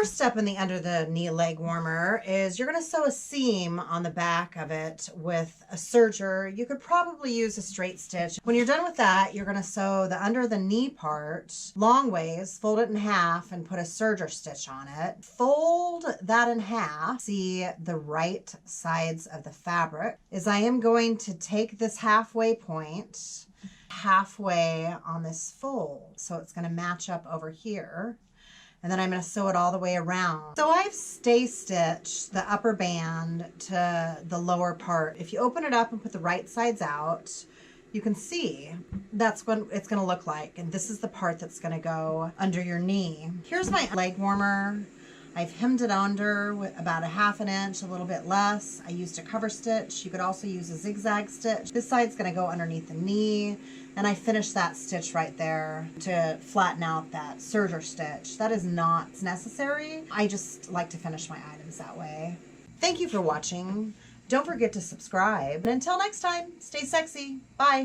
first step in the under the knee leg warmer is you're going to sew a seam on the back of it with a serger. You could probably use a straight stitch. When you're done with that, you're going to sew the under the knee part long ways, fold it in half and put a serger stitch on it. Fold that in half. See the right sides of the fabric is I am going to take this halfway point halfway on this fold. So it's going to match up over here. And then I'm going to sew it all the way around. So I've stay stitched the upper band to the lower part. If you open it up and put the right sides out, you can see that's what it's going to look like. And this is the part that's going to go under your knee. Here's my leg warmer. I've hemmed it under with about 1/2 inch, a little bit less. I used a cover stitch. You could also use a zigzag stitch. This side's going to go underneath the knee. And I finished that stitch right there to flatten out that serger stitch. That is not necessary. I just like to finish my items that way. Thank you for watching. Don't forget to subscribe. And until next time, stay sexy. Bye.